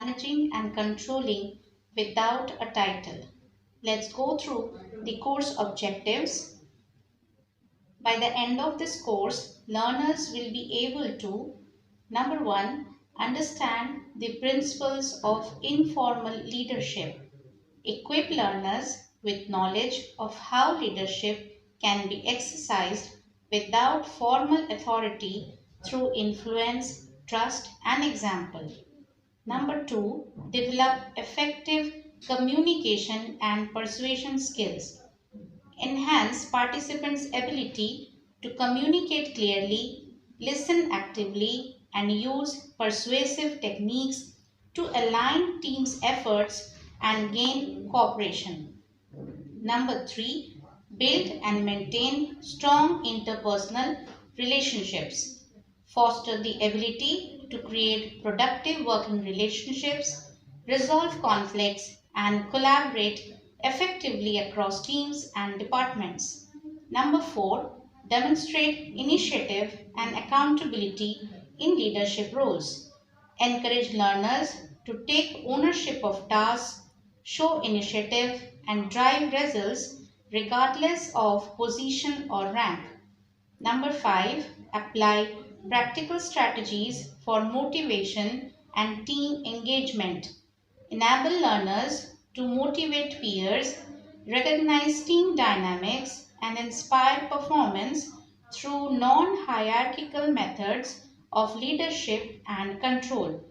managing and controlling without a title. Let's go through the course objectives. By the end of this course, learners will be able to: number one, understand the principles of informal leadership. Equip learners with knowledge of how leadership can be exercised without formal authority through influence, trust, and example. Number two, develop effective communication and persuasion skills. Enhance participants' ability to communicate clearly, listen actively, and use persuasive techniques to align teams' efforts and gain cooperation. Number three, build and maintain strong interpersonal relationships. Foster the ability to create productive working relationships, resolve conflicts, and collaborate effectively across teams and departments. Number four, demonstrate initiative and accountability in leadership roles. Encourage learners to take ownership of tasks, show initiative, and drive results regardless of position or rank. Number five, apply practical strategies for motivation and team engagement. Enable learners to motivate peers, recognize team dynamics, and inspire performance through non hierarchical methods of leadership and control.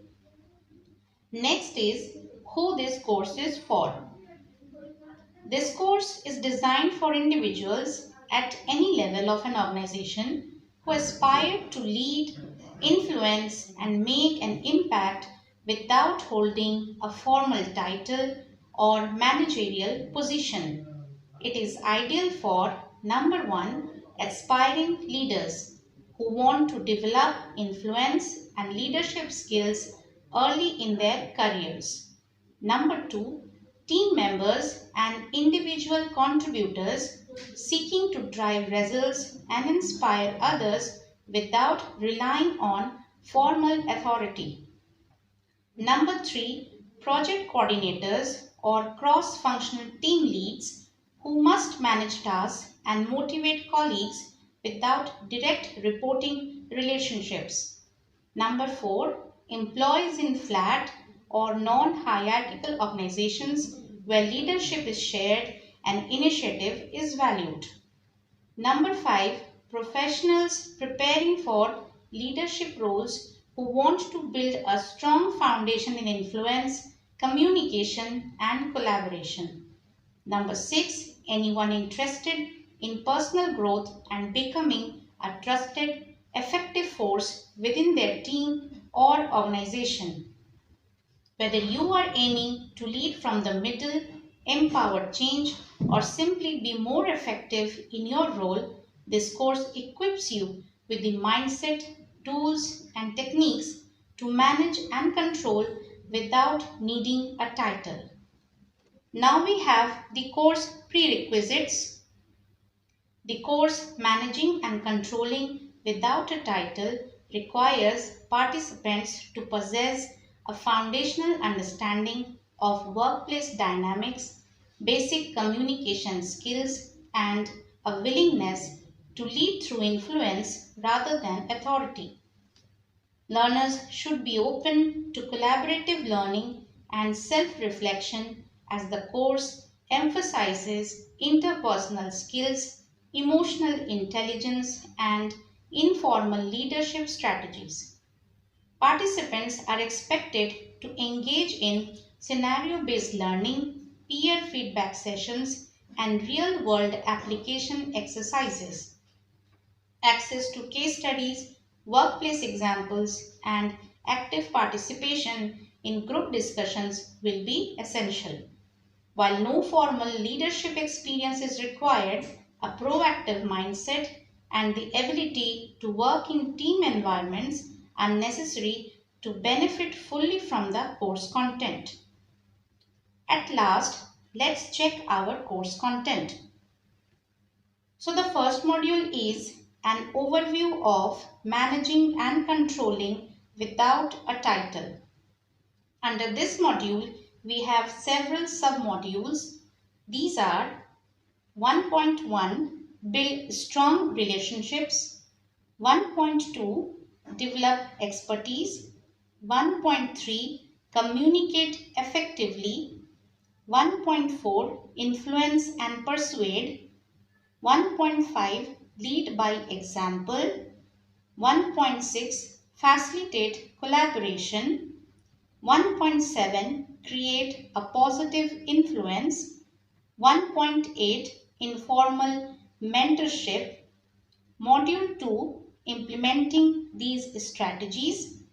Next is who this course is for. This course is designed for individuals at any level of an organization who aspire to lead, influence, and make an impact without holding a formal title or managerial position. It is ideal for number one, aspiring leaders who want to develop influence and leadership skills early in their careers. Number two, team members and individual contributors seeking to drive results and inspire others without relying on formal authority. Number three, project coordinators or cross functional team leads who must manage tasks and motivate colleagues without direct reporting relationships. Number four, employees in flat or non-hierarchical organizations where leadership is shared and initiative is valued. Number five, professionals preparing for leadership roles who want to build a strong foundation in influence, communication, and collaboration. Number six, anyone interested in personal growth and becoming a trusted, effective force within their team or organization. Whether you are aiming to lead from the middle, empower change, or simply be more effective in your role, this course equips you with the mindset, tools, and techniques to manage and control without needing a title. Now we have the course prerequisites. The course Managing and Controlling Without a Title requires participants to possess a foundational understanding of workplace dynamics, basic communication skills, and a willingness to lead through influence rather than authority. Learners should be open to collaborative learning and self-reflection as the course emphasizes interpersonal skills, emotional intelligence, and informal leadership strategies. Participants are expected to engage in scenario-based learning, peer feedback sessions, and real-world application exercises. Access to case studies, workplace examples, and active participation in group discussions will be essential. While no formal leadership experience is required, a proactive mindset and the ability to work in team environments are necessary to benefit fully from the course content. At last, let's check our course content. So the first module is an overview of managing and controlling without a title. Under this module, we have several sub-modules. These are 1.1 Build strong relationships, 1.2 Develop expertise, 1.3 Communicate effectively, 1.4 Influence and persuade, 1.5 Lead by example, 1.6 Facilitate collaboration, 1.7 Create a positive influence, 1.8 Informal mentorship, Module 2 Implementing these strategies,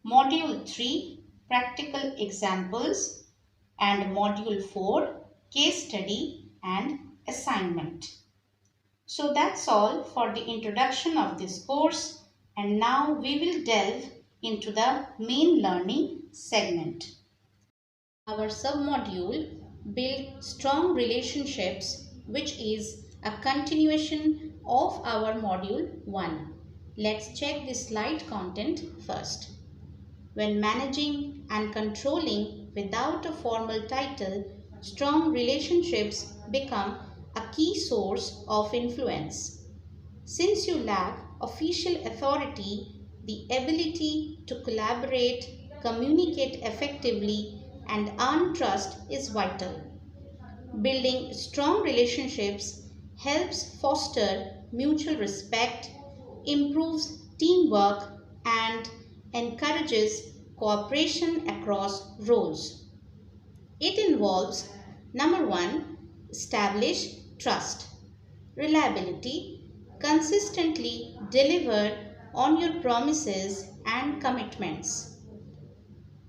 Module 3 Practical examples, and Module 4 Case study and assignment. So that's all for the introduction of this course, and now we will delve into the main learning segment. Our submodule Build Strong Relationships, which is a continuation of our module 1. Let's check the slide content first. When managing and controlling without a formal title, strong relationships become a key source of influence. Since you lack official authority, the ability to collaborate, communicate effectively, and earn trust is vital. Building strong relationships helps foster mutual respect, improves teamwork, and encourages cooperation across roles. It involves number 1, establish trust, reliability, consistently deliver on your promises and commitments.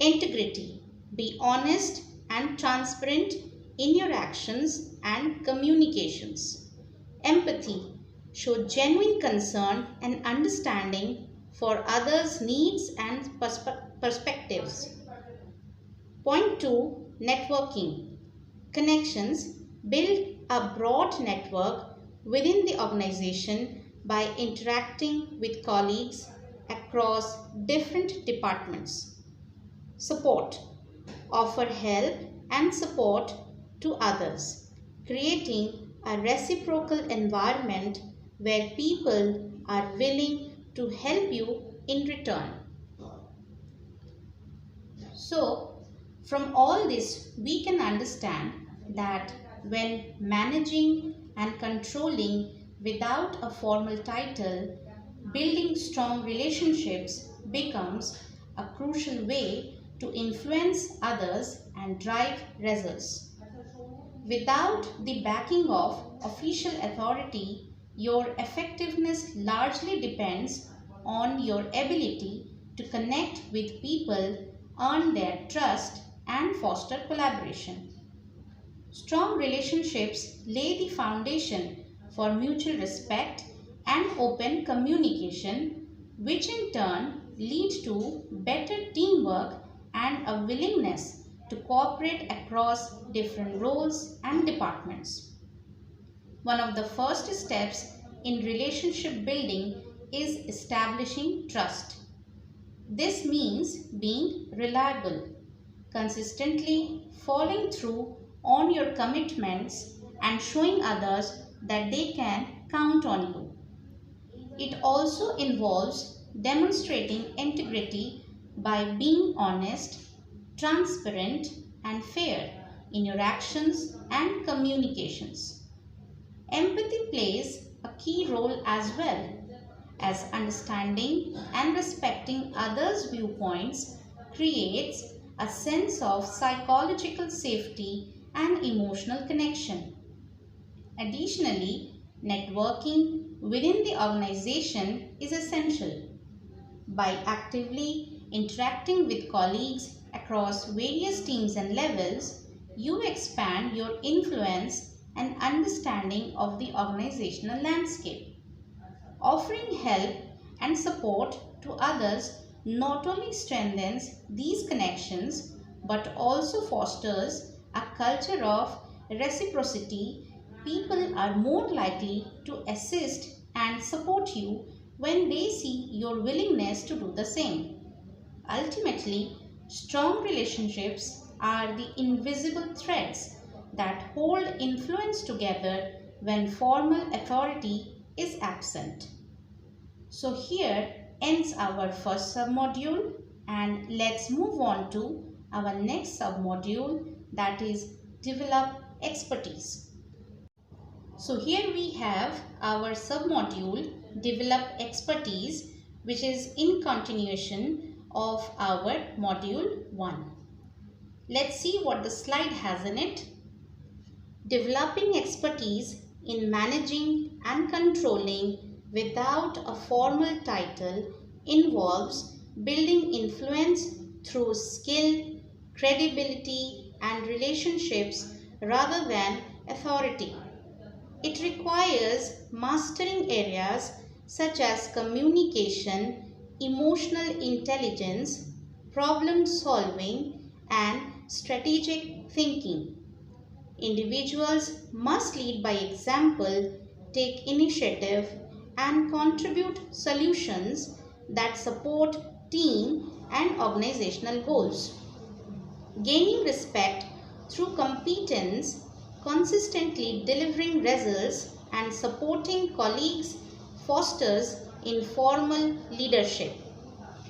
Integrity, be honest and transparent in your actions and communications. Empathy, show genuine concern and understanding for others' needs and perspectives. Point 2, networking. Connections, build a broad network within the organization by interacting with colleagues across different departments. Support, offer help and support to others, creating a reciprocal environment where people are willing to help you in return. So, from all this, we can understand that when managing and controlling without a formal title, building strong relationships becomes a crucial way to influence others and drive results. Without the backing of official authority, your effectiveness largely depends on your ability to connect with people, earn their trust, and foster collaboration. Strong relationships lay the foundation for mutual respect and open communication, which in turn lead to better teamwork and a willingness to cooperate across different roles and departments. One of the first steps in relationship building is establishing trust. This means being reliable, consistently following through on your commitments and showing others that they can count on you. It also involves demonstrating integrity by being honest, transparent, and fair in your actions and communications. Empathy plays a key role as well, as understanding and respecting others' viewpoints creates a sense of psychological safety and emotional connection. Additionally, networking within the organization is essential. By actively interacting with colleagues across various teams and levels, you expand your influence and understanding of the organizational landscape. Offering help and support to others not only strengthens these connections but also fosters a culture of reciprocity. People are more likely to assist and support you when they see your willingness to do the same. Ultimately, Strong relationships are the invisible threads that hold influence together when formal authority is absent. So here ends our first submodule, and let's move on to our next submodule, that is develop expertise. So here we have our submodule develop expertise, which is in continuation of our module 1. Let's see what the slide has in it. Developing expertise in managing and controlling without a formal title involves building influence through skill, credibility, and relationships rather than authority. It requires mastering areas such as communication, emotional intelligence, problem solving, and strategic thinking. Individuals must lead by example, take initiative, and contribute solutions that support team and organizational goals. Gaining respect through competence, consistently delivering results, and supporting colleagues fosters informal leadership.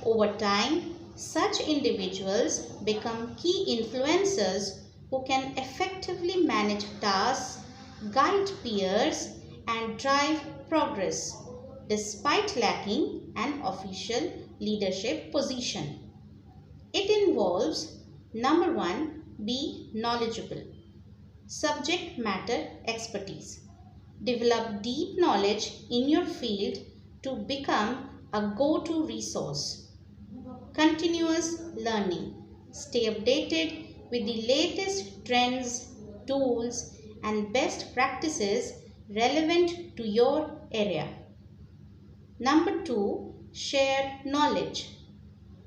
Over time, such individuals become key influencers who can effectively manage tasks, guide peers, and drive progress despite lacking an official leadership position. It involves number 1, be knowledgeable. Subject matter expertise. Develop deep knowledge in your field to become a go-to resource. Continuous learning. Stay updated with the latest trends, tools, and best practices relevant to your area. Number 2, share knowledge.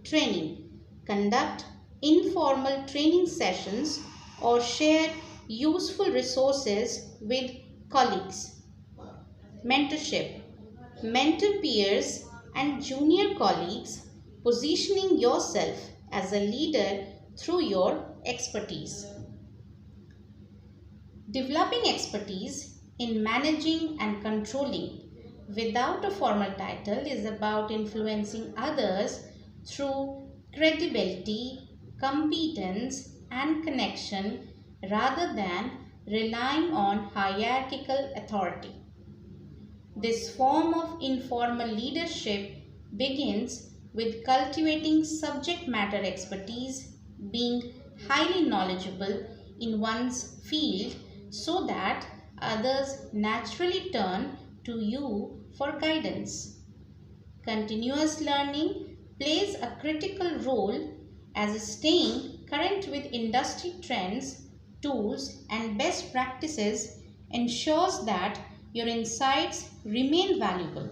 Training. Conduct informal training sessions or share useful resources with colleagues. Mentorship. Mentor peers and junior colleagues, positioning yourself as a leader through your expertise. Developing expertise in managing and controlling without a formal title is about influencing others through credibility, competence, and connection rather than relying on hierarchical authority. This form of informal leadership begins with cultivating subject matter expertise, being highly knowledgeable in one's field so that others naturally turn to you for guidance. Continuous learning plays a critical role as staying current with industry trends, tools, and best practices ensures that your insights remain valuable.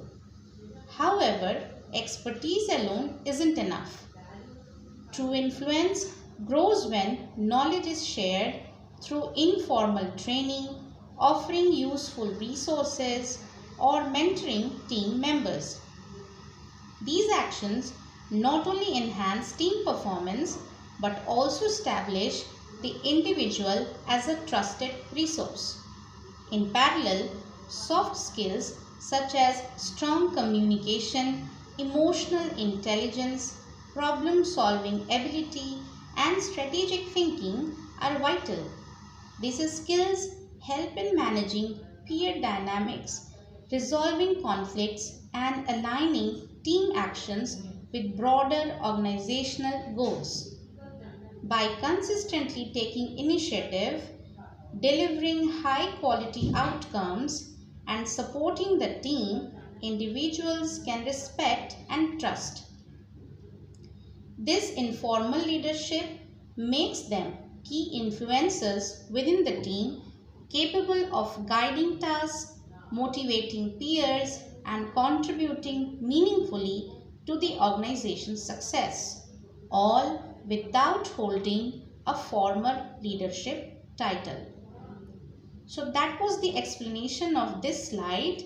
However, expertise alone isn't enough. True influence grows when knowledge is shared through informal training, offering useful resources, or mentoring team members. These actions not only enhance team performance but also establish the individual as a trusted resource. In parallel, soft skills such as strong communication, emotional intelligence, problem-solving ability, and strategic thinking are vital. These skills help in managing peer dynamics, resolving conflicts, and aligning team actions with broader organizational goals. By consistently taking initiative, delivering high-quality outcomes, and supporting the team, individuals can respect and trust. This informal leadership makes them key influencers within the team, capable of guiding tasks, motivating peers, and contributing meaningfully to the organization's success, all without holding a formal leadership title. So that was the explanation of this slide,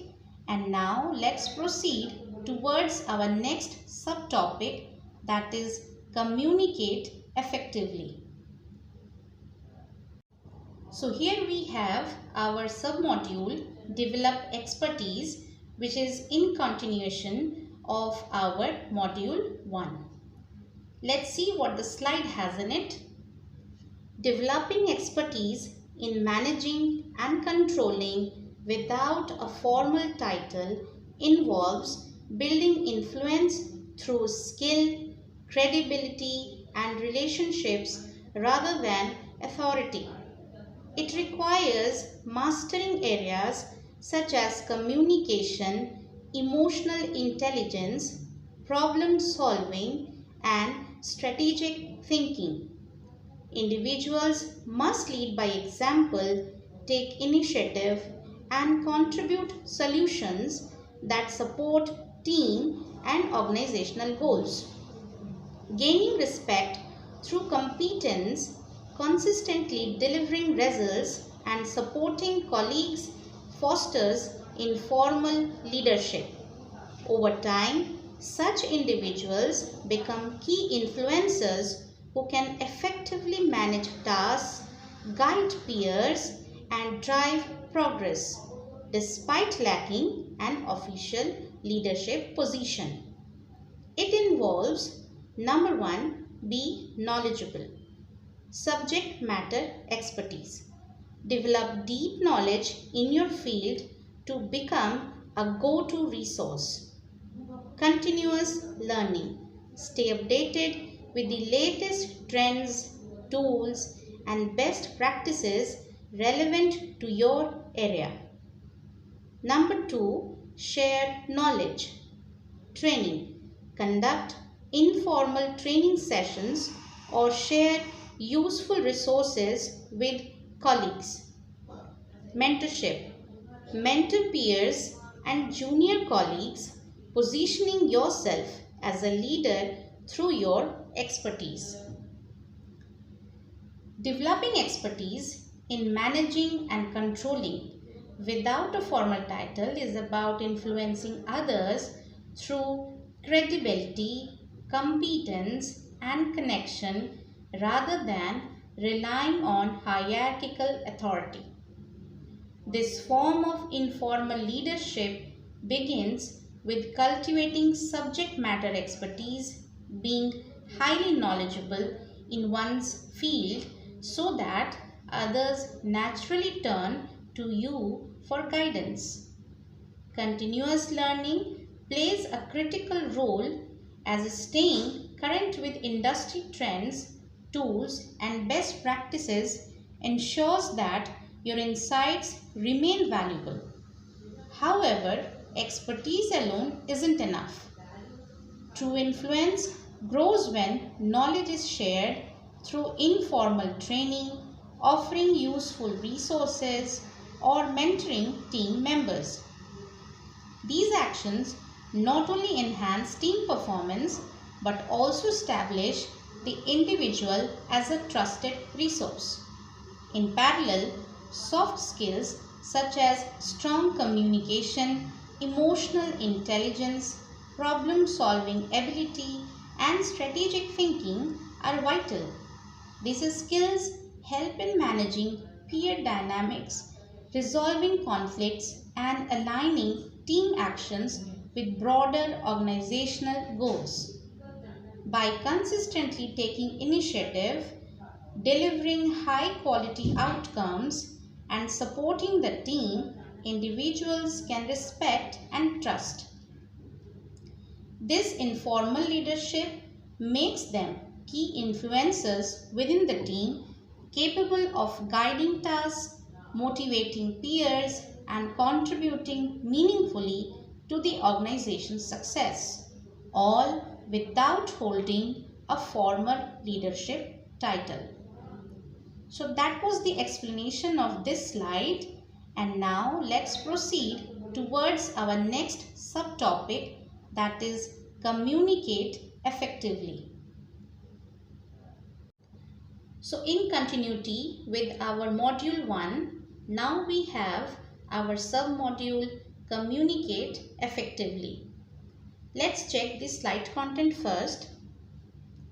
and now let's proceed towards our next subtopic, that is communicate effectively. So here we have our submodule develop expertise, which is in continuation of our module 1. Let's see what the slide has in it. Developing expertise in managing and controlling without a formal title involves building influence through skill, credibility, and relationships rather than authority. It requires mastering areas such as communication, emotional intelligence, problem solving, and strategic thinking. Individuals must lead by example, take initiative, and contribute solutions that support team and organizational goals. Gaining respect through competence, consistently delivering results, and supporting colleagues fosters informal leadership. Over time, such individuals become key influencers who can effectively manage tasks, guide peers, and drive progress, despite lacking an official leadership position. It involves number 1, be knowledgeable. Subject matter expertise. Develop deep knowledge in your field to become a go-to resource. Continuous learning. Stay updated with the latest trends, tools, and best practices relevant to your area. Number 2, share knowledge. Training. Conduct informal training sessions or share useful resources with colleagues. Mentorship. Mentor peers and junior colleagues, positioning yourself as a leader through your expertise. Developing expertise in managing and controlling without a formal title is about influencing others through credibility, competence, and connection rather than relying on hierarchical authority. This form of informal leadership begins with cultivating subject matter expertise, being highly knowledgeable in one's field so that others naturally turn to you for guidance. Continuous learning plays a critical role as staying current with industry trends, tools, and best practices ensures that your insights remain valuable. However, expertise alone isn't enough. True influence grows when knowledge is shared through informal training, offering useful resources, or mentoring team members. These actions not only enhance team performance but also establish the individual as a trusted resource. In parallel, soft skills such as strong communication, emotional intelligence, problem-solving ability, and strategic thinking are vital. These skills help in managing peer dynamics, resolving conflicts, and aligning team actions with broader organizational goals. By consistently taking initiative, delivering high-quality outcomes, and supporting the team, individuals can respect and trust. This informal leadership makes them key influencers within the team, capable of guiding tasks, motivating peers, and contributing meaningfully to the organization's success, all without holding a formal leadership title. So that was the explanation of this slide, and now let's proceed towards our next subtopic, that is communicate effectively. So in continuity with our module 1, now we have our submodule communicate effectively. Let's check the slide content first.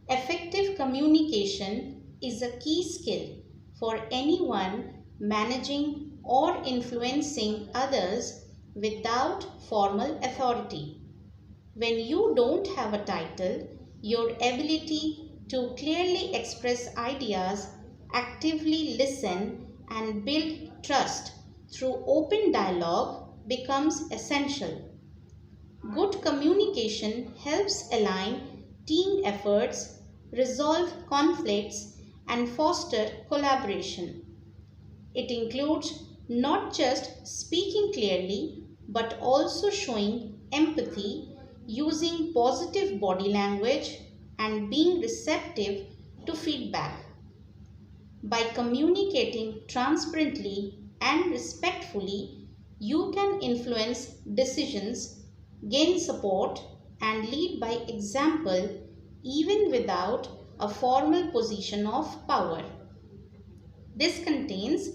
Effective communication is a key skill for anyone managing or influencing others without formal authority. When you don't have a title, your ability to clearly express ideas, actively listen, and build trust through open dialogue becomes essential. Good communication helps align team efforts, resolve conflicts, and foster collaboration. It includes not just speaking clearly but also showing empathy, using positive body language, and being receptive to feedback. By communicating transparently and respectfully, you can influence decisions, gain support, and lead by example even without a formal position of power. This contains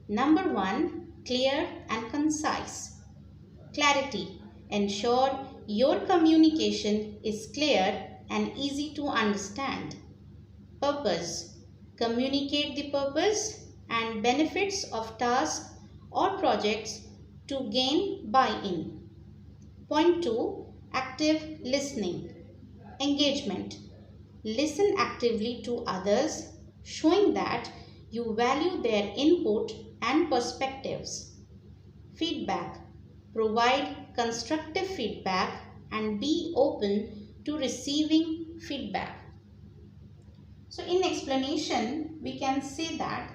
number 1, clear and concise. Clarity. Ensure your communication is clear and easy to understand. Purpose. Communicate the purpose and benefits of tasks or projects to gain buy-in. Point 2. Active listening. Engagement. Listen actively to others, showing that you value their input and perspectives. Feedback. Provide constructive feedback and be open to receiving feedback. So in explanation, we can say that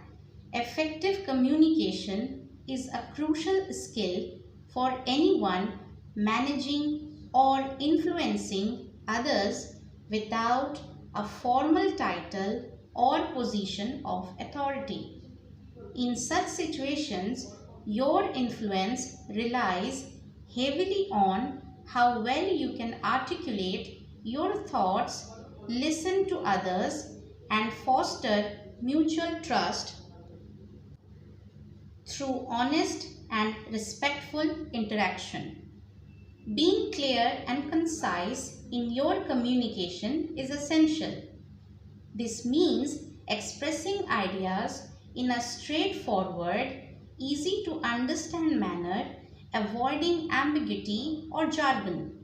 effective communication is a crucial skill for anyone managing or influencing others without a formal title or position of authority. In such situations, your influence relies heavily on how well you can articulate your thoughts, listen to others, and foster mutual trust through honest and respectful interaction. Being clear and concise in your communication is essential. This means expressing ideas in a straightforward, easy to understand manner, avoiding ambiguity or jargon.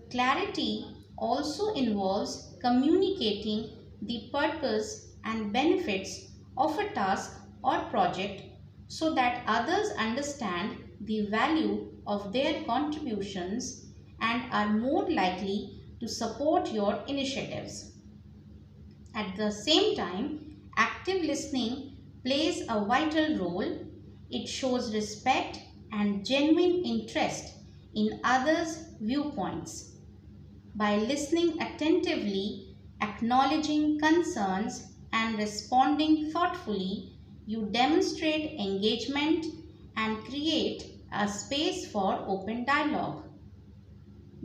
Clarity also involves communicating the purpose and benefits of a task or project so that others understand the value of their contributions and are more likely to support your initiatives. At the same time, active listening plays a vital role. It shows respect and genuine interest in others' viewpoints. By listening attentively, acknowledging concerns, and responding thoughtfully, you demonstrate engagement and create a space for open dialogue.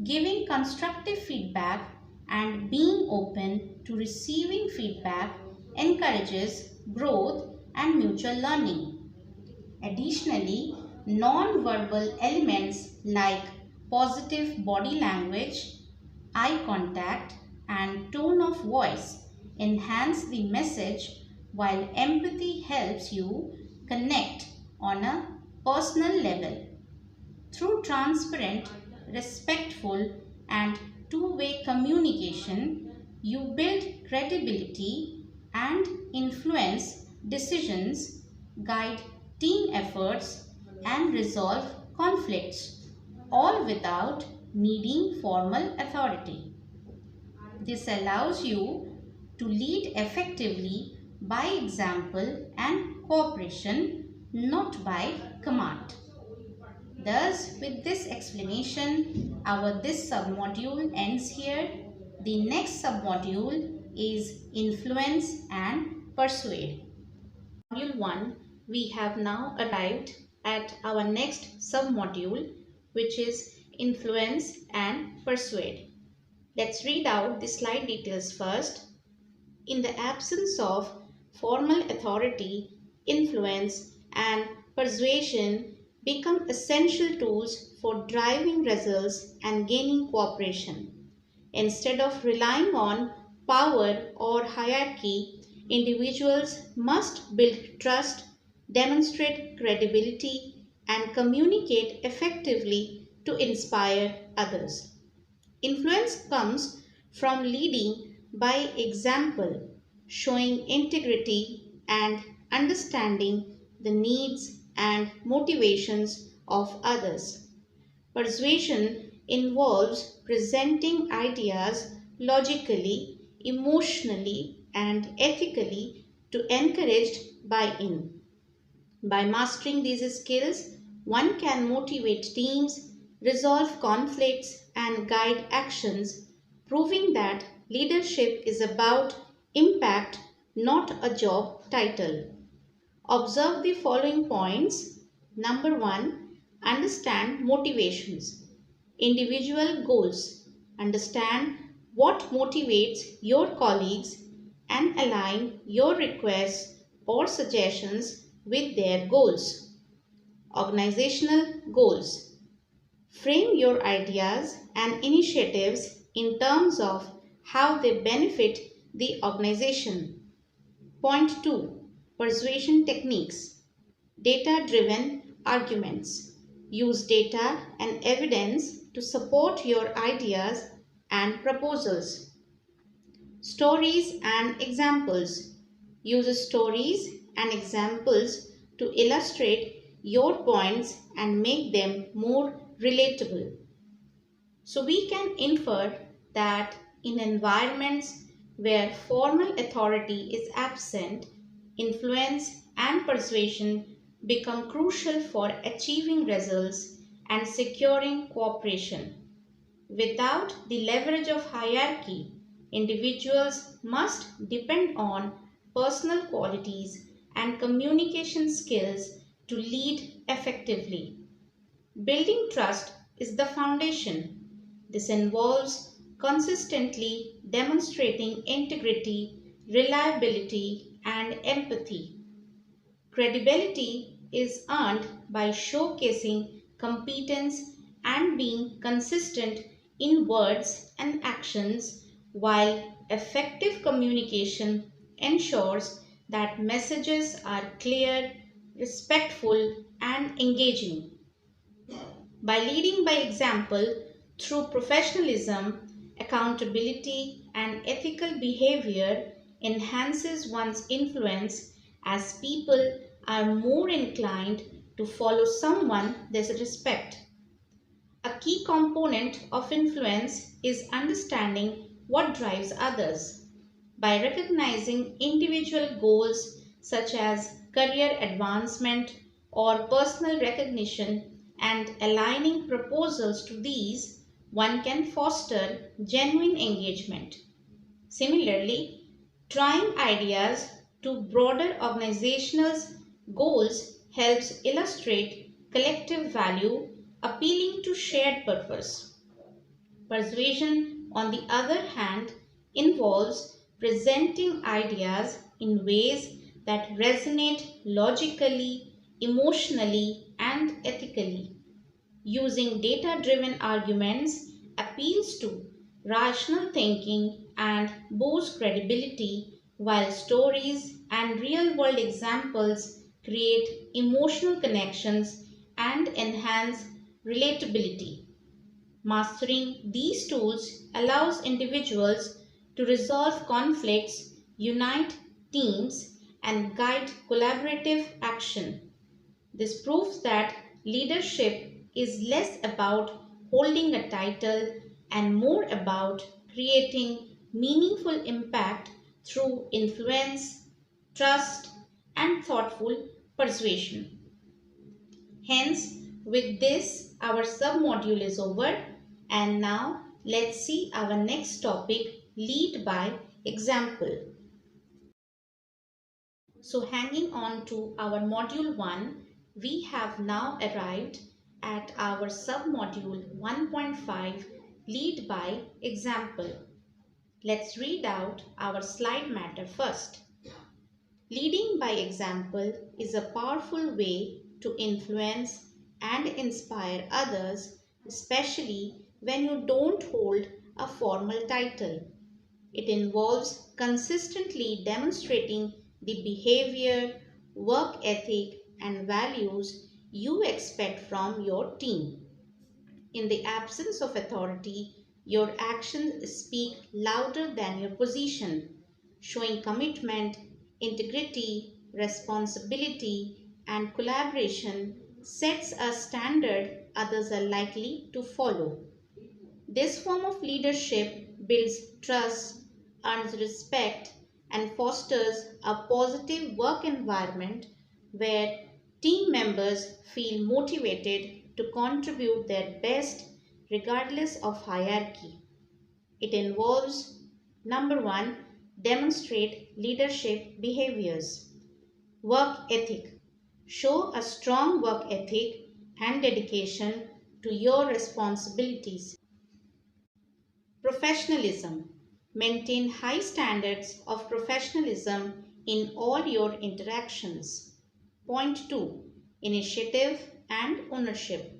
Giving constructive feedback and being open to receiving feedback encourages growth and mutual learning. Additionally, non-verbal elements like positive body language, eye contact, and tone of voice enhance the message, while empathy helps you connect on a personal level. Through transparent, respectful, and two-way communication, you build credibility and influence decisions, guide team efforts, and resolve conflicts, all without needing formal authority. This allows you to lead effectively by example and cooperation, not by command. Thus, with this explanation, our this submodule ends here. The next submodule is Influence and Persuade. Module 1, we have now arrived at our next submodule, which is Influence and Persuade. Let's read out the slide details first. In the absence of formal authority, influence and persuasion become essential tools for driving results and gaining cooperation. Instead of relying on power or hierarchy, individuals must build trust, demonstrate credibility, and communicate effectively to inspire others. Influence comes from leading by example, showing integrity, and understanding the needs and motivations of others. Persuasion involves presenting ideas logically, emotionally, and ethically to encourage buy in. By mastering these skills, one can motivate teams, resolve conflicts, and guide actions, proving that leadership is about impact, not a job title. Observe the following points. Number one, understand motivations. Individual goals. Understand what motivates your colleagues and align your requests or suggestions with their goals. Organizational goals. Frame your ideas and initiatives in terms of how they benefit the organization. Point 2. Persuasion techniques. Data-driven arguments. Use data and evidence to support your ideas and proposals. Stories and examples. Use stories and examples to illustrate your points and make them more relatable. So we can infer that in environments where formal authority is absent, influence and persuasion become crucial for achieving results and securing cooperation. Without the leverage of hierarchy, individuals must depend on personal qualities and communication skills to lead effectively. Building trust is the foundation. This involves consistently demonstrating integrity, reliability, and empathy. Credibility is earned by showcasing competence and being consistent in words and actions, while effective communication ensures that messages are clear, respectful, and engaging. By leading by example through professionalism, accountability, and ethical behavior enhances one's influence as people are more inclined to follow someone they respect. A key component of influence is understanding what drives others. By recognizing individual goals such as career advancement or personal recognition and aligning proposals to these, one can foster genuine engagement. Similarly, trying ideas to broader organizational goals helps illustrate collective value, appealing to shared purpose. Persuasion, on the other hand, involves presenting ideas in ways that resonate logically, emotionally, and ethically. Using data driven arguments appeals to rational thinking and boosts credibility, while stories and real world examples create emotional connections and enhance relatability. Mastering these tools allows individuals to resolve conflicts, unite teams, and guide collaborative action. This proves that leadership is less about holding a title and more about creating meaningful impact through influence, trust, and thoughtful persuasion. Hence, with this, our submodule is over, and now let's see our next topic, lead by example. So hanging on to our module 1, we have now arrived at our submodule 1.5, lead by example. Let's read out our slide matter first. Leading by example is a powerful way to influence and inspire others, especially when you don't hold a formal title. It involves consistently demonstrating the behavior, work ethic, and values you expect from your team. In the absence of authority, your actions speak louder than your position, showing commitment, integrity, responsibility, and collaboration sets a standard others are likely to follow. This form of leadership builds trust, earns respect, and fosters a positive work environment where team members feel motivated to contribute their best regardless of hierarchy. It involves number one, demonstrate leadership behaviors. Work ethic. Show a strong work ethic and dedication to your responsibilities. Professionalism. Maintain high standards of professionalism in all your interactions. Point 2. Initiative and ownership.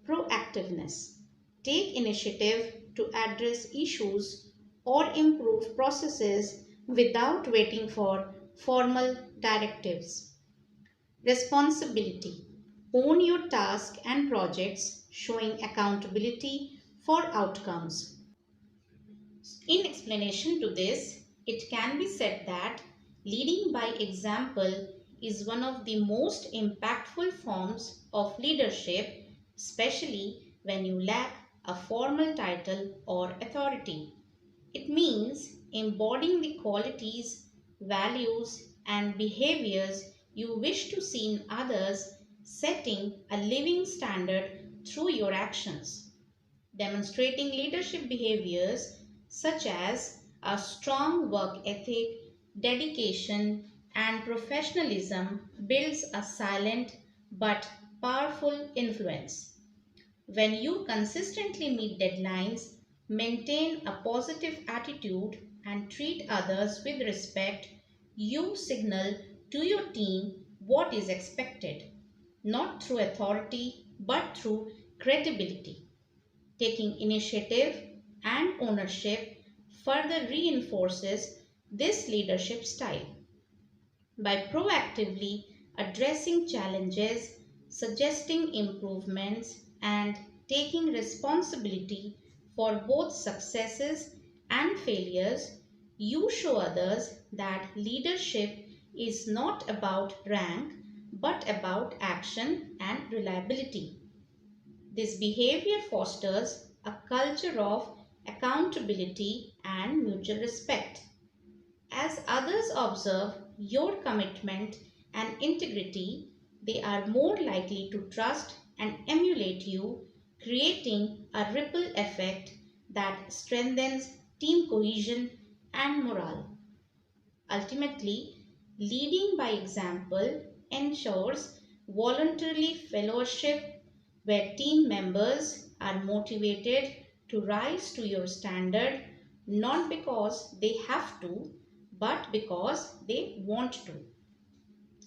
Proactiveness. Take initiative to address issues or improve processes without waiting for formal directives. Responsibility. Own your tasks and projects, showing accountability for outcomes. In explanation to this, it can be said that leading by example is one of the most impactful forms of leadership, especially when you lack a formal title or authority. It means embodying the qualities, values, and behaviors you wish to see in others, setting a living standard through your actions. Demonstrating leadership behaviors such as a strong work ethic, dedication, and professionalism builds a silent but powerful influence. When you consistently meet deadlines, maintain a positive attitude, and treat others with respect, you signal to your team what is expected, not through authority but through credibility. Taking initiative and ownership further reinforces this leadership style. By proactively addressing challenges, suggesting improvements, and taking responsibility for both successes and failures, you show others that leadership is not about rank but about action and reliability. This behavior fosters a culture of accountability and mutual respect. As others observe your commitment and integrity, they are more likely to trust and emulate you, creating a ripple effect that strengthens team cohesion and morale. Ultimately, leading by example ensures voluntary fellowship where team members are motivated to rise to your standard not because they have to, but because they want to.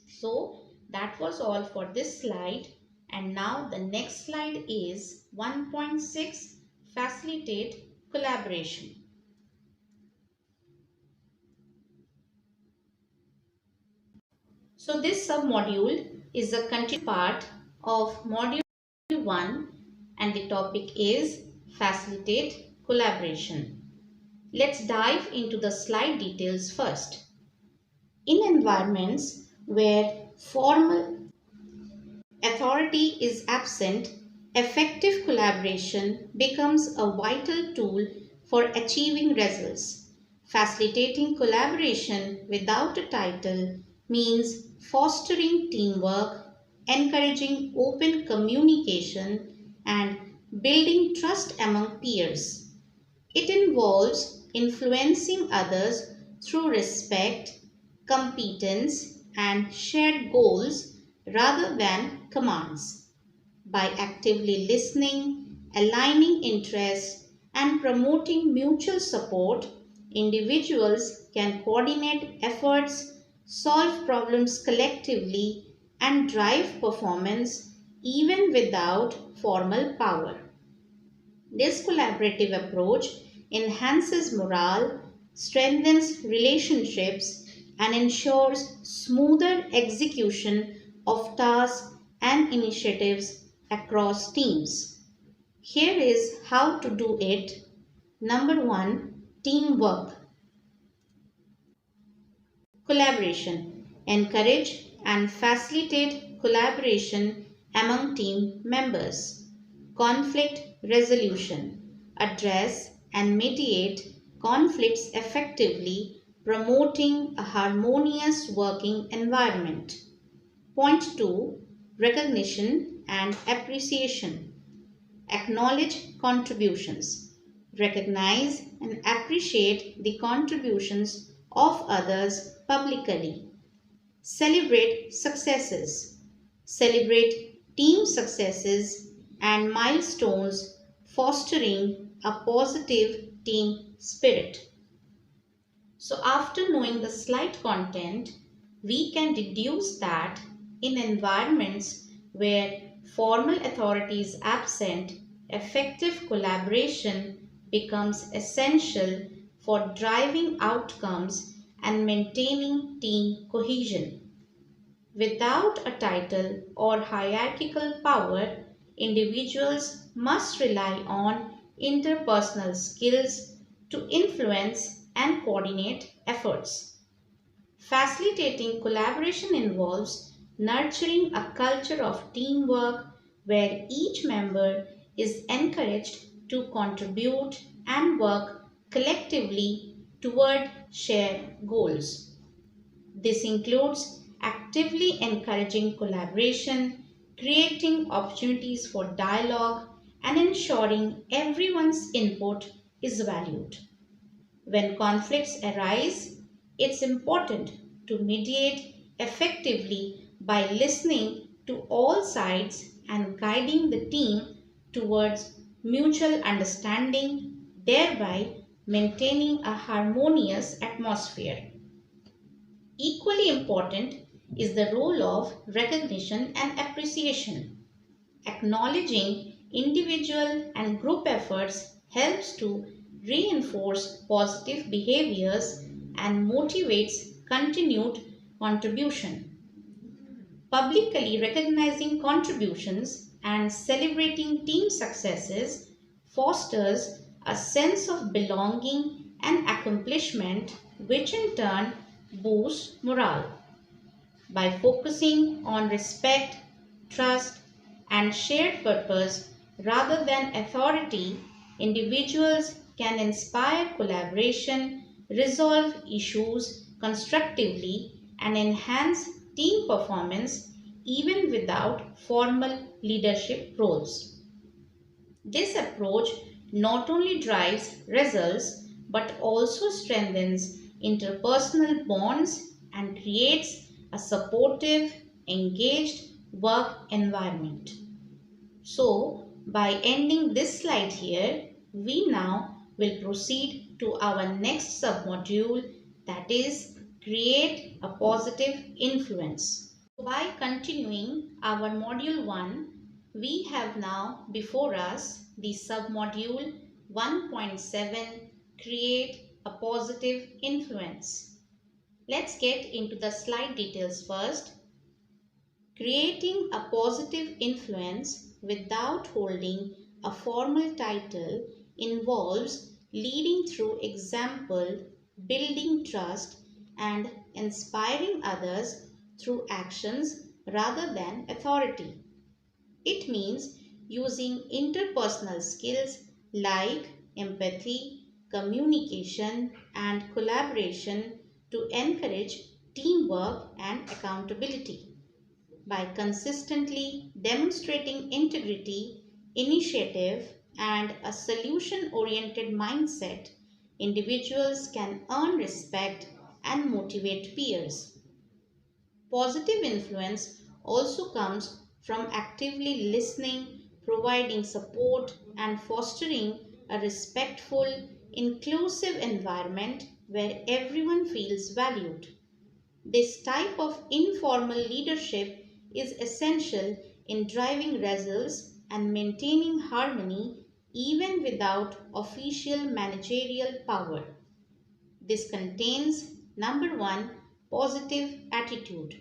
So, that was all for this slide. And now the next slide is 1.6, facilitate collaboration. So this submodule is a continued part of module 1 and the topic is facilitate collaboration. Let's dive into the slide details first. In environments where formal authority is absent, effective collaboration becomes a vital tool for achieving results. Facilitating collaboration without a title means fostering teamwork, encouraging open communication, and building trust among peers. It involves influencing others through respect, competence, and shared goals rather than commands. By actively listening, aligning interests, and promoting mutual support, individuals can coordinate efforts, solve problems collectively, and drive performance even without formal power. This collaborative approach enhances morale, strengthens relationships, and ensures smoother execution of tasks and initiatives across teams. Here is how to do it. Number 1, teamwork. Collaboration. Encourage and facilitate collaboration among team members. Conflict resolution. Address and mediate conflicts effectively, promoting a harmonious working environment. Point 2, recognition and appreciation. Acknowledge contributions. Recognize and appreciate the contributions of others publicly. Celebrate successes. Celebrate team successes and milestones, fostering a positive team spirit. So, after knowing the slide content, we can deduce that in environments where formal authority is absent, effective collaboration becomes essential for driving outcomes and maintaining team cohesion. Without a title or hierarchical power, individuals must rely on interpersonal skills to influence and coordinate efforts. Facilitating collaboration involves nurturing a culture of teamwork where each member is encouraged to contribute and work collectively toward shared goals. This includes actively encouraging collaboration, creating opportunities for dialogue, and ensuring everyone's input is valued. When conflicts arise, it's important to mediate effectively by listening to all sides and guiding the team towards mutual understanding, thereby maintaining a harmonious atmosphere. Equally important is the role of recognition and appreciation. Acknowledging individual and group efforts helps to reinforce positive behaviors and motivates continued contribution. Publicly recognizing contributions and celebrating team successes fosters a sense of belonging and accomplishment, which in turn boosts morale. By focusing on respect, trust, and shared purpose rather than authority, individuals can inspire collaboration, resolve issues constructively, and enhance team performance even without formal leadership roles. This approach not only drives results but also strengthens interpersonal bonds and creates a supportive, engaged work environment. So, by ending this slide here, we now will proceed to our next submodule, that is create a positive influence. By continuing our module 1, we have now before us the submodule 1.7, create a positive influence. Let's get into the slide details first. Creating a positive influence without holding a formal title involves leading through example, building trust, and inspiring others through actions rather than authority. It means using interpersonal skills like empathy, communication, and collaboration to encourage teamwork and accountability. By consistently demonstrating integrity, initiative, and a solution oriented mindset, individuals can earn respect and motivate peers. Positive influence also comes from actively listening, providing support, and fostering a respectful, inclusive environment where everyone feels valued. This type of informal leadership is essential in driving results and maintaining harmony even without official managerial power. This contains number 1, positive attitude.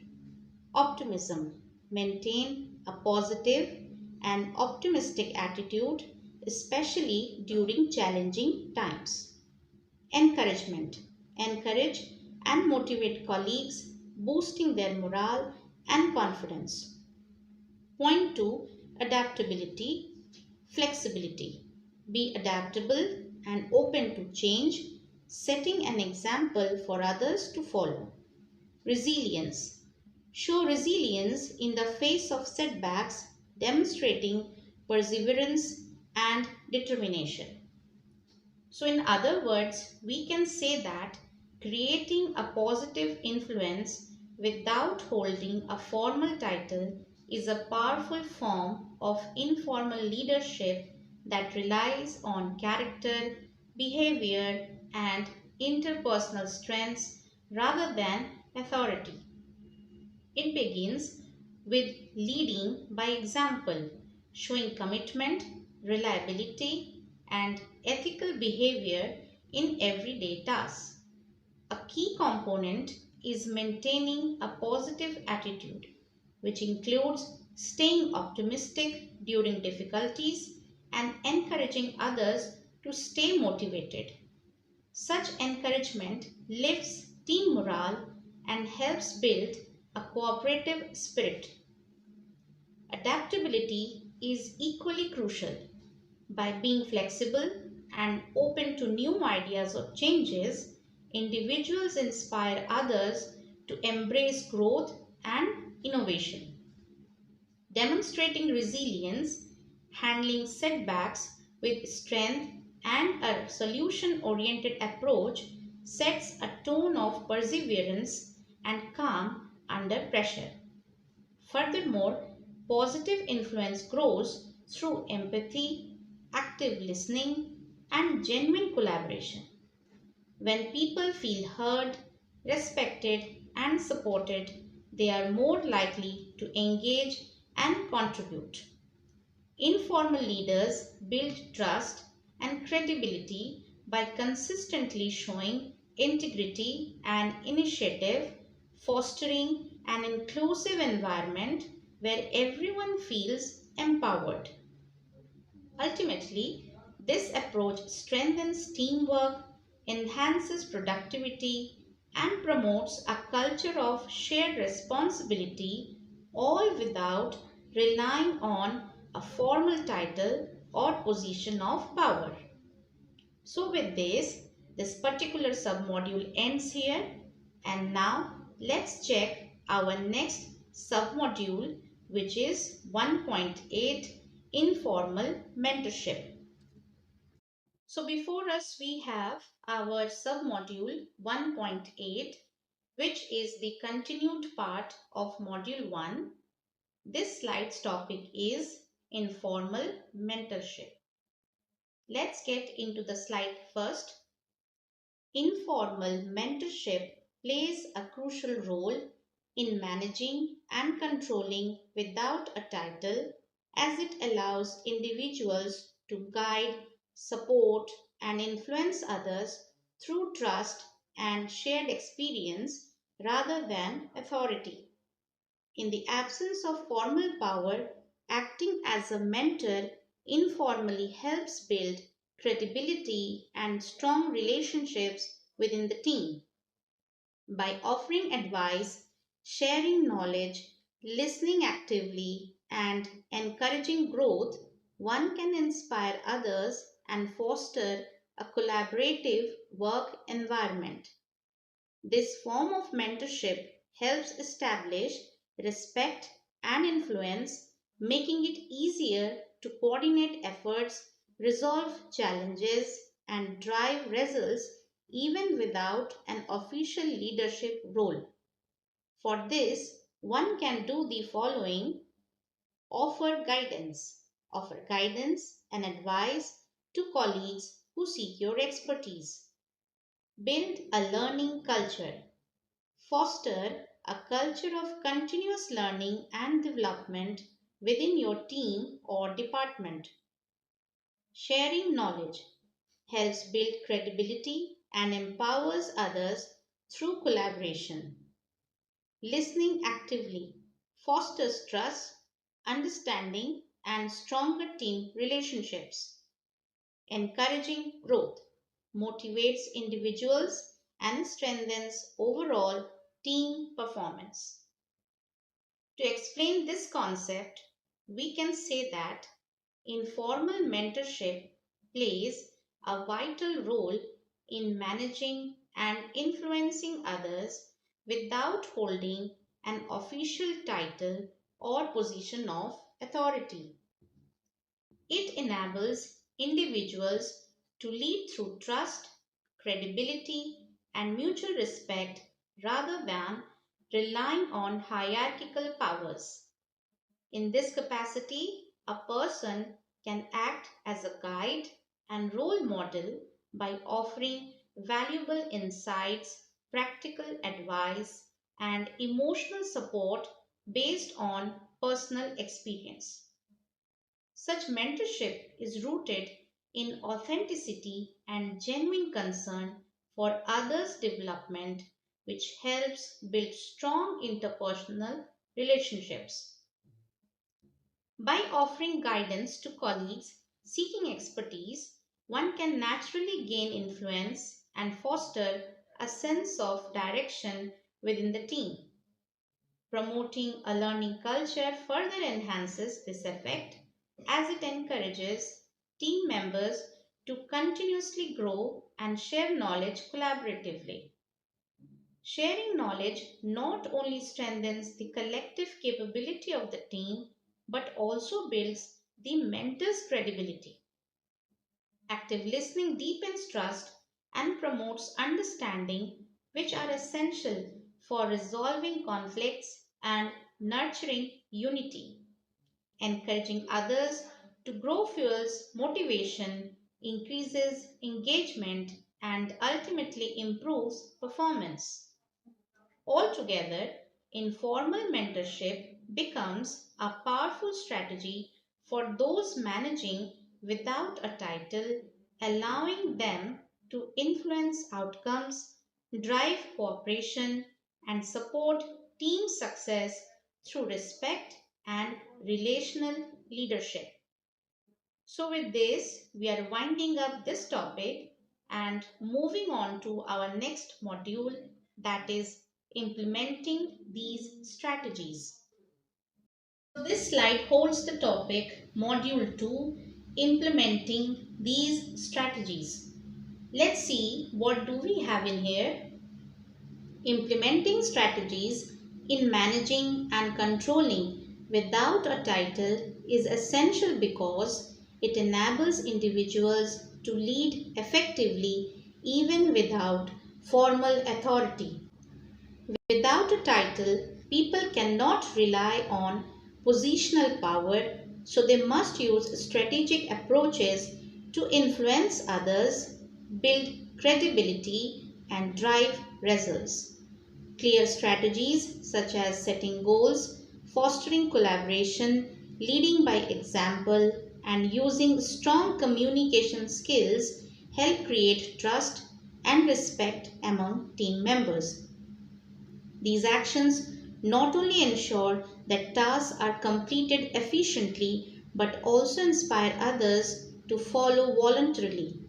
Optimism. Maintain a positive and optimistic attitude, especially during challenging times. Encouragement. Encourage and motivate colleagues, boosting their morale and confidence. Point 2, adaptability, flexibility. Be adaptable and open to change, setting an example for others to follow. Resilience. Show resilience in the face of setbacks, demonstrating perseverance and determination. So, in other words, we can say that creating a positive influence without holding a formal title is a powerful form of informal leadership that relies on character, behavior, and interpersonal strengths rather than authority. It begins with leading by example, showing commitment, reliability, and ethical behavior in everyday tasks. A key component is maintaining a positive attitude, which includes staying optimistic during difficulties and encouraging others to stay motivated. Such encouragement lifts team morale and helps build a cooperative spirit. Adaptability is equally crucial. By being flexible and open to new ideas or changes, individuals inspire others to embrace growth and innovation. Demonstrating resilience, handling setbacks with strength, and a solution oriented approach sets a tone of perseverance and calm under pressure. Furthermore, positive influence grows through empathy, active listening, and genuine collaboration. When people feel heard, respected, and supported, they are more likely to engage and contribute. Informal leaders build trust and credibility by consistently showing integrity and initiative, fostering an inclusive environment where everyone feels empowered. Ultimately, this approach strengthens teamwork, enhances productivity, and promotes a culture of shared responsibility, all without relying on a formal title or position of power. So, with this particular submodule ends here, and now let's check our next submodule, which is 1.8, Informal Mentorship. So before us we have our submodule 1.8, which is the continued part of module 1. This slide's topic is informal mentorship. Let's get into the slide first. Informal mentorship plays a crucial role in managing and controlling without a title, as it allows individuals to guide, support, and influence others through trust and shared experience rather than authority. In the absence of formal power, acting as a mentor informally helps build credibility and strong relationships within the team. By offering advice, sharing knowledge, listening actively, and encouraging growth, one can inspire others and foster a collaborative work environment. This form of mentorship helps establish respect and influence, making it easier to coordinate efforts, resolve challenges, and drive results even without an official leadership role. For this, one can do the following: offer guidance. Offer guidance and advice to colleagues who seek your expertise. Build a learning culture. Foster a culture of continuous learning and development within your team or department. Sharing knowledge helps build credibility and empowers others through collaboration. Listening actively fosters trust, understanding, and stronger team relationships. Encouraging growth motivates individuals and strengthens overall team performance. To explain this concept, we can say that informal mentorship plays a vital role in managing and influencing others without holding an official title or position of authority. It enables individuals to lead through trust, credibility, and mutual respect rather than relying on hierarchical powers. In this capacity, a person can act as a guide and role model by offering valuable insights, practical advice, and emotional support based on personal experience. Such mentorship is rooted in authenticity and genuine concern for others' development, which helps build strong interpersonal relationships. By offering guidance to colleagues seeking expertise, one can naturally gain influence and foster a sense of direction within the team. Promoting a learning culture further enhances this effect as it encourages team members to continuously grow and share knowledge collaboratively. Sharing knowledge not only strengthens the collective capability of the team but also builds the mentor's credibility. Active listening deepens trust and promotes understanding, which are essential for resolving conflicts and nurturing unity. Encouraging others to grow fuels motivation, increases engagement, and ultimately improves performance. Altogether, informal mentorship becomes a powerful strategy for those managing without a title, allowing them to influence outcomes, drive cooperation, and support team success through respect and relational leadership. So, with this, we are winding up this topic and moving on to our next module, that is implementing these strategies. So this slide holds the topic Module 2, implementing these strategies. Let's see what do we have in here. Implementing strategies in managing and controlling without a title is essential because it enables individuals to lead effectively even without formal authority. Without a title, people cannot rely on positional power, so they must use strategic approaches to influence others, build credibility, and drive results. Clear strategies such as setting goals, fostering collaboration, leading by example, and using strong communication skills help create trust and respect among team members. These actions not only ensure that tasks are completed efficiently but also inspire others to follow voluntarily.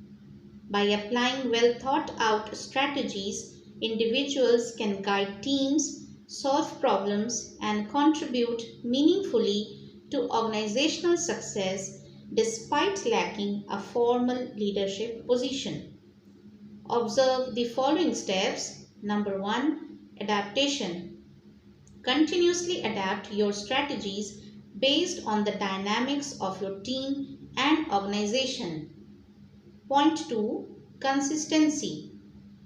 By applying well thought out strategies, individuals can guide teams, solve problems, and contribute meaningfully to organizational success despite lacking a formal leadership position. Observe the following steps. Number 1, adaptation. Continuously adapt your strategies based on the dynamics of your team and organization. Point 2, consistency.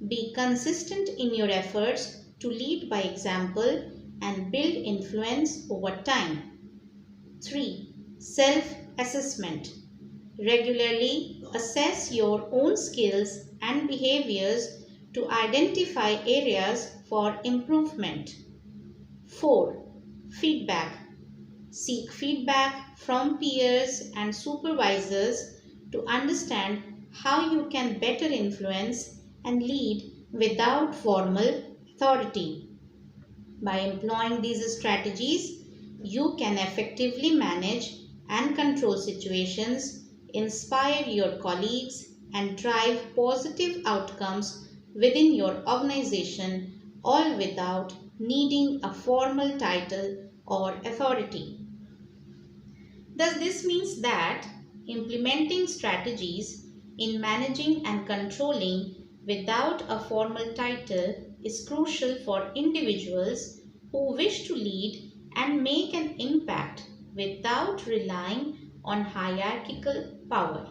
Be consistent in your efforts to lead by example and build influence over time. 3, self assessment. Regularly assess your own skills and behaviors to identify areas for improvement. 4, feedback. Seek feedback from peers and supervisors to understand how you can better influence and lead without formal authority. By employing these strategies, you can effectively manage and control situations, inspire your colleagues, and drive positive outcomes within your organization, all without needing a formal title or authority. Thus, this means that implementing strategies in managing and controlling without a formal title is crucial for individuals who wish to lead and make an impact without relying on hierarchical power.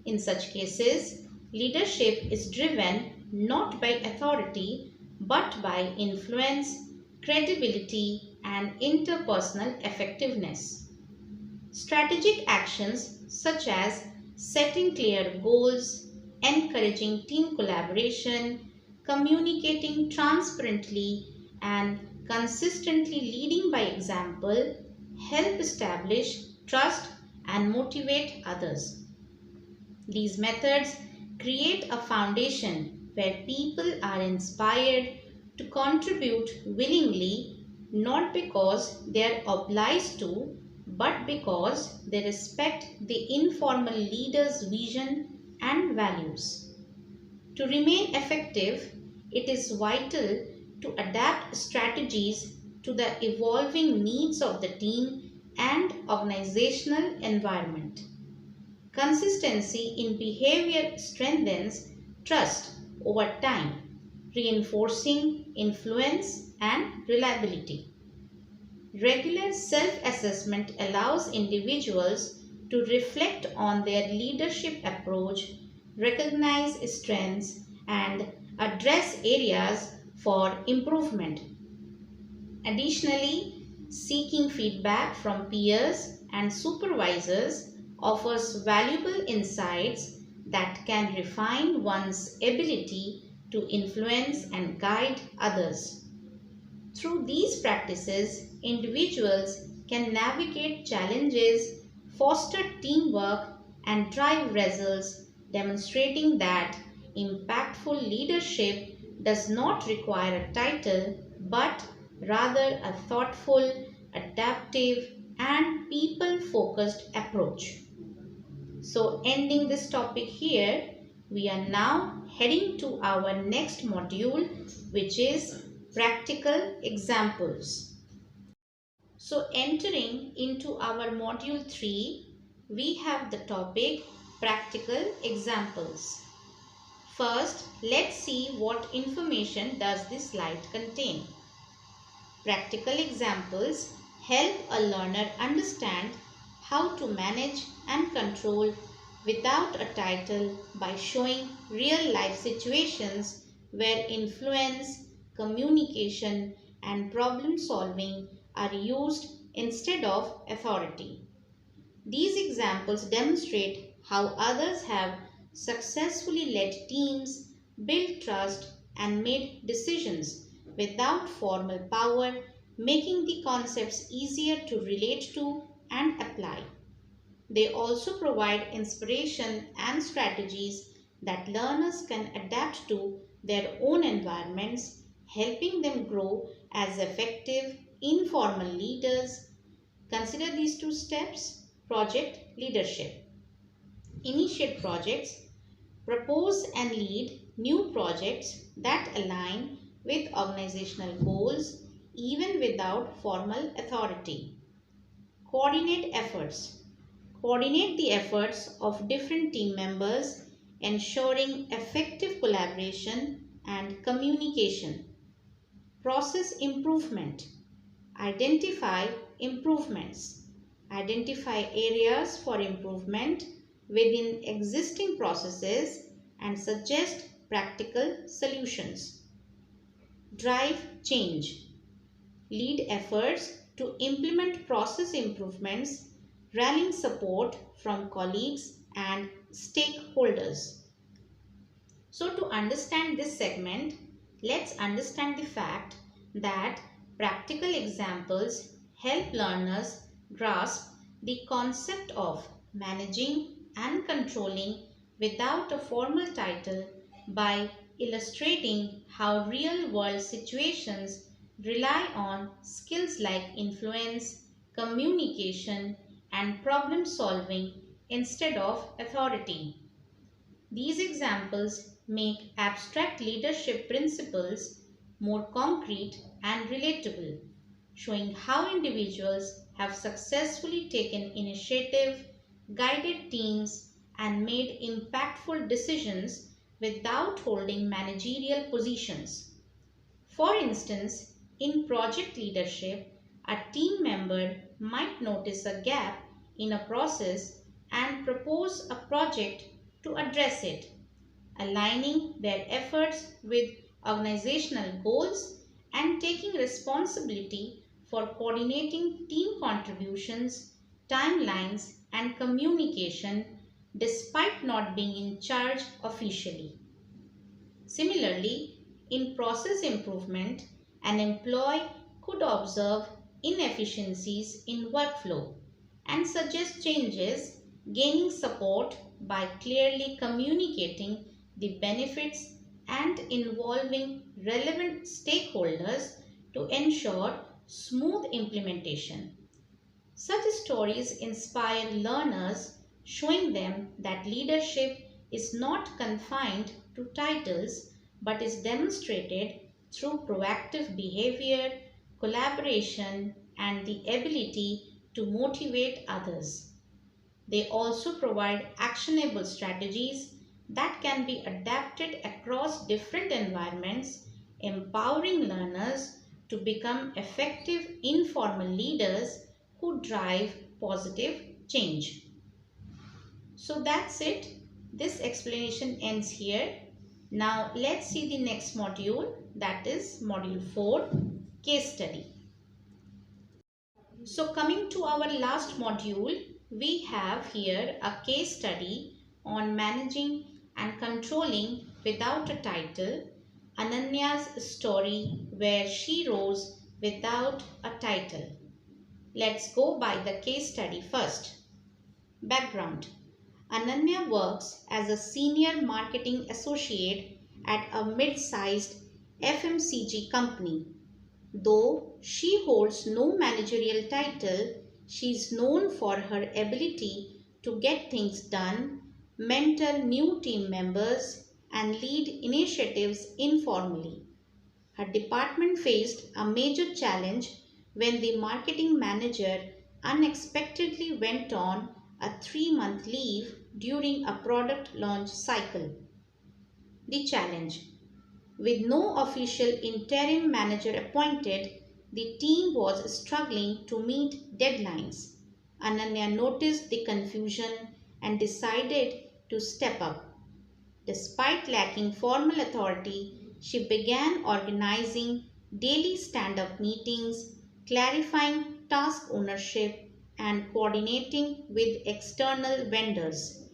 In such cases, leadership is driven not by authority but by influence, credibility, and interpersonal effectiveness. Strategic actions such as setting clear goals, encouraging team collaboration, communicating transparently, and consistently leading by example help establish trust and motivate others. These methods create a foundation where people are inspired to contribute willingly, not because they are obliged to, but because they respect the informal leader's vision and values. To remain effective, it is vital to adapt strategies to the evolving needs of the team and organizational environment. Consistency in behavior strengthens trust over time, reinforcing influence and reliability. Regular self-assessment allows individuals to reflect on their leadership approach, recognize strengths, and address areas for improvement. Additionally, seeking feedback from peers and supervisors offers valuable insights that can refine one's ability to influence and guide others. Through these practices, individuals can navigate challenges, foster teamwork, and drive results, demonstrating that impactful leadership does not require a title but rather a thoughtful, adaptive, and people focused approach. So, ending this topic here, we are now heading to our next module, which is practical examples. So, entering into our module 3, we have the topic practical examples. First, let's see what information does this slide contain. Practical examples help a learner understand how to manage and control without a title by showing real life situations where influence, communication, and problem solving are used instead of authority. These examples demonstrate how others have successfully led teams, built trust, and made decisions without formal power, making the concepts easier to relate to and apply. They also provide inspiration and strategies that learners can adapt to their own environments, helping them grow as effective, informal leaders. Consider these two steps. Project leadership. Initiate projects. Propose and lead new projects that align with organizational goals even without formal authority. Coordinate efforts. Coordinate the efforts of different team members, ensuring effective collaboration and communication. Process improvement. Identify improvements. Identify areas for improvement within existing processes and suggest practical solutions. Drive change. Lead efforts to implement process improvements, rallying support from colleagues and stakeholders. So, to understand this segment, let's understand the fact that practical examples help learners grasp the concept of managing and controlling without a formal title by illustrating how real world situations rely on skills like influence, communication, and problem solving instead of authority. These examples make abstract leadership principles more concrete and relatable, showing how individuals have successfully taken initiative, guided teams, and made impactful decisions without holding managerial positions. For instance, in project leadership, a team member might notice a gap in a process and propose a project to address it, aligning their efforts with organizational goals and taking responsibility for coordinating team contributions, timelines, and communication despite not being in charge officially. Similarly, in process improvement, an employee could observe inefficiencies in workflow and suggest changes, gaining support by clearly communicating the benefits and involving relevant stakeholders to ensure smooth implementation. Such stories inspire learners, showing them that leadership is not confined to titles but is demonstrated through proactive behavior, collaboration, and the ability to motivate others. They also provide actionable strategies that can be adapted across different environments, empowering learners to become effective informal leaders who drive positive change. So that's it. This explanation ends here. Now let's see the next module, that is module 4, case study. So coming to our last module, we have here a case study on managing and controlling without a title, Ananya's story where she rose without a title. Let's go by the case study first. Background: Ananya works as a senior marketing associate at a mid-sized FMCG company. Though she holds no managerial title, she is known for her ability to get things done, mentor new team members, and lead initiatives informally. Her department faced a major challenge when the marketing manager unexpectedly went on a 3-month leave during a product launch cycle. The challenge: with no official interim manager appointed, the team was struggling to meet deadlines. Ananya noticed the confusion and decided to step up. Despite lacking formal authority, she began organizing daily stand-up meetings, clarifying task ownership, and coordinating with external vendors.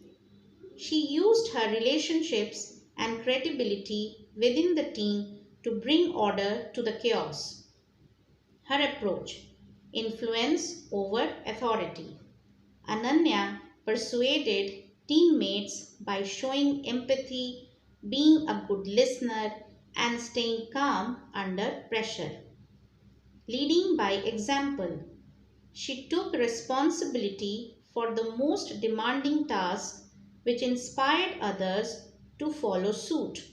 She used her relationships and credibility within the team to bring order to the chaos. Her approach: influence over authority. Ananya persuaded teammates by showing empathy, being a good listener, and staying calm under pressure. Leading by example, she took responsibility for the most demanding tasks, which inspired others to follow suit.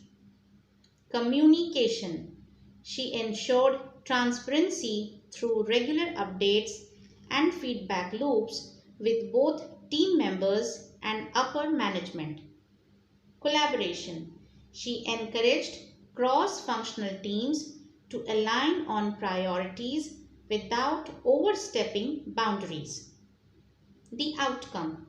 Communication: she ensured transparency through regular updates and feedback loops with both team members and upper management. Collaboration: she encouraged cross-functional teams to align on priorities without overstepping boundaries. The outcome: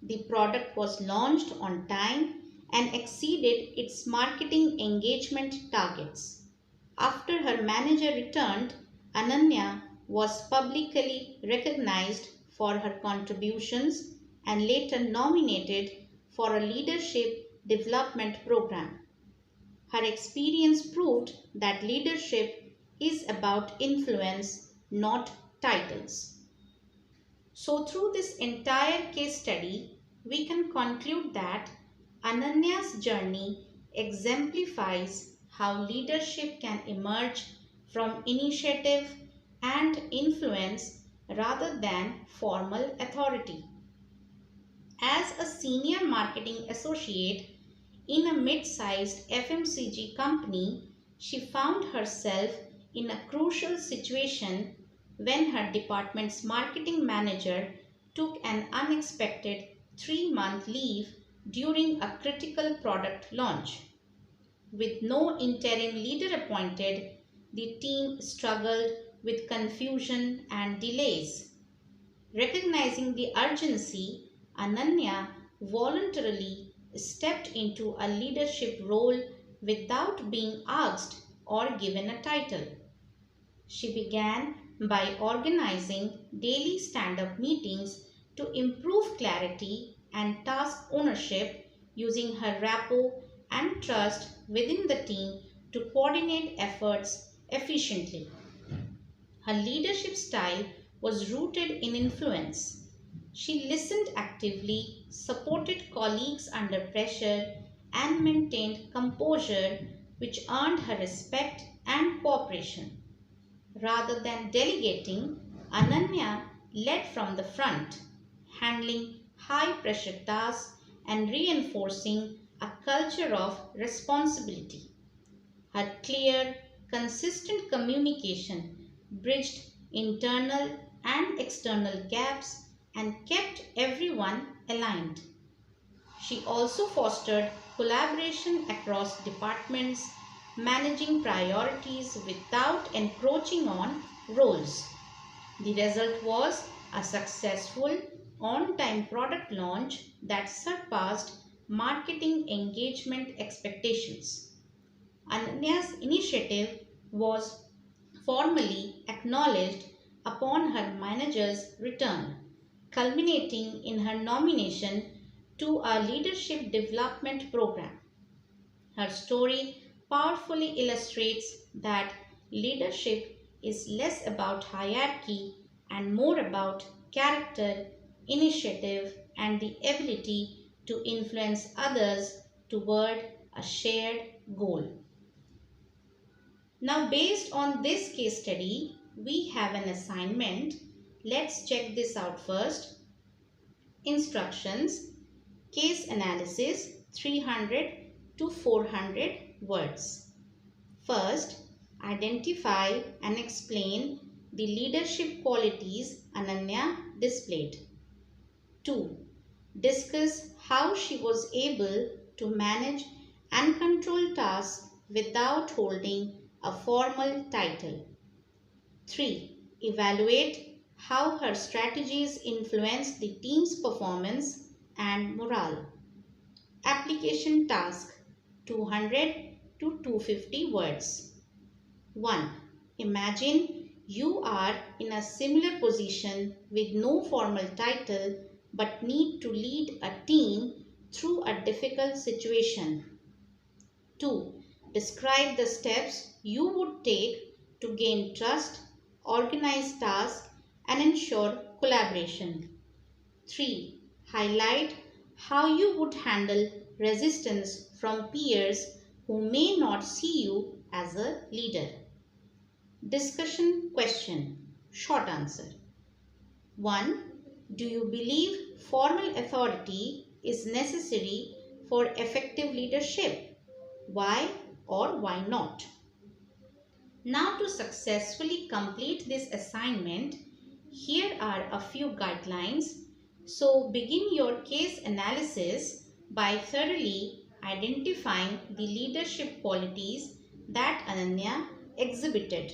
the product was launched on time and exceeded its marketing engagement targets. After her manager returned, Ananya was publicly recognized for her contributions and later nominated for a leadership development program. Her experience proved that leadership is about influence, not titles. So through this entire case study, we can conclude that Ananya's journey exemplifies how leadership can emerge from initiative and influence rather than formal authority. As a senior marketing associate in a mid-sized FMCG company, she found herself in a crucial situation when her department's marketing manager took an unexpected 3-month leave during a critical product launch. With no interim leader appointed, the team struggled with confusion and delays. Recognizing the urgency, Ananya voluntarily stepped into a leadership role without being asked or given a title. She began by organizing daily stand-up meetings to improve clarity and task ownership, using her rapport and trust within the team to coordinate efforts efficiently. Her leadership style was rooted in influence. She listened actively, supported colleagues under pressure, and maintained composure, which earned her respect and cooperation. Rather than delegating, Ananya led from the front, handling high-pressure tasks and reinforcing a culture of responsibility. Her clear, consistent communication bridged internal and external gaps and kept everyone aligned. She also fostered collaboration across departments, managing priorities without encroaching on roles. The result was a successful, on-time product launch that surpassed marketing engagement expectations. Ananya's initiative was formally acknowledged upon her manager's return, culminating in her nomination to a leadership development program. Her story powerfully illustrates that leadership is less about hierarchy and more about character, initiative, and the ability to influence others toward a shared goal. Now, based on this case study, we have an assignment. Let's check this out first. Instructions: case analysis 300 to 400 words. First, identify and explain the leadership qualities Ananya displayed. 2. Discuss how she was able to manage and control tasks without holding a formal title. 3. Evaluate how her strategies influenced the team's performance and morale. Application task 200 to 250 words. 1. Imagine you are in a similar position with no formal title but need to lead a team through a difficult situation. 2. Describe the steps you would take to gain trust, organize tasks, and ensure collaboration. 3. Highlight how you would handle resistance from peers who may not see you as a leader. Discussion question. Short answer. 1. Do you believe formal authority is necessary for effective leadership? Why or why not? Now, to successfully complete this assignment, here are a few guidelines. So, begin your case analysis by thoroughly identifying the leadership qualities that Ananya exhibited,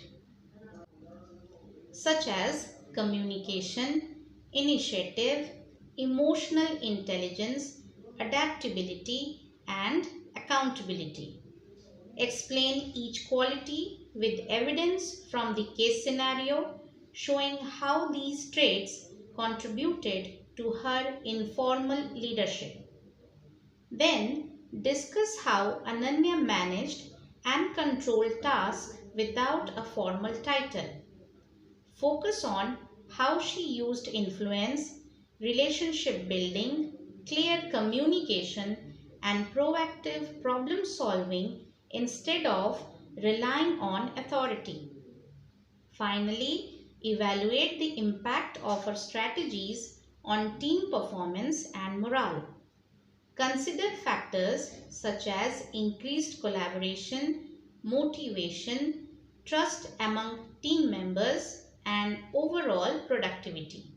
such as communication, initiative, emotional intelligence, adaptability, and accountability. Explain each quality with evidence from the case scenario, showing how these traits contributed to her informal leadership. Then, discuss how Ananya managed and controlled tasks without a formal title. Focus on how she used influence, relationship building, clear communication, and proactive problem solving instead of relying on authority. Finally, evaluate the impact of our strategies on team performance and morale. Consider factors such as increased collaboration, motivation, trust among team members, and overall productivity.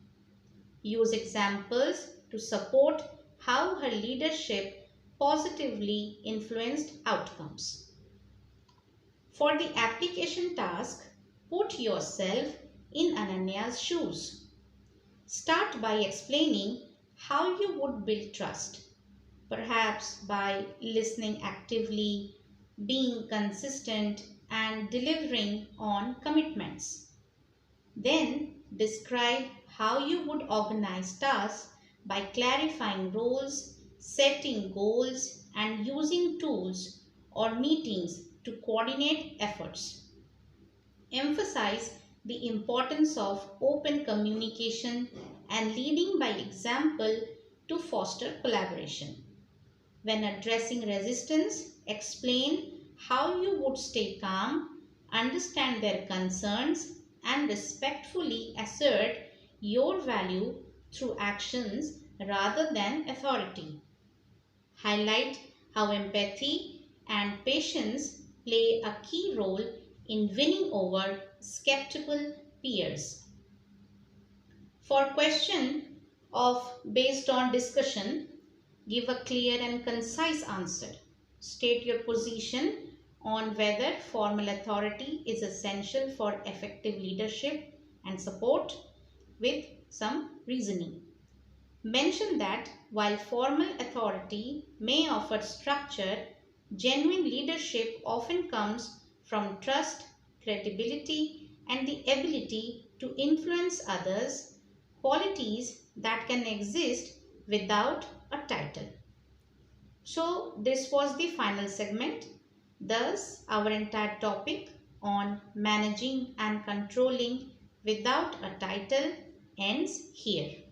Use examples to support how her leadership positively influenced outcomes. For the application task, put yourself in Ananya's shoes. Start by explaining how you would build trust, perhaps by listening actively, being consistent, and delivering on commitments. Then describe how you would organize tasks by clarifying roles, setting goals, and using tools or meetings to coordinate efforts. Emphasize the importance of open communication and leading by example to foster collaboration. When addressing resistance, explain how you would stay calm, understand their concerns, and respectfully assert your value through actions rather than authority. Highlight how empathy and patience play a key role in winning over skeptical peers. For question of based on discussion, give a clear and concise answer. State your position on whether formal authority is essential for effective leadership and support with some reasoning. Mention that while formal authority may offer structure, genuine leadership often comes from trust, credibility, and the ability to influence others, qualities that can exist without a title. So this was the final segment. Thus, our entire topic on managing and controlling without a title ends here.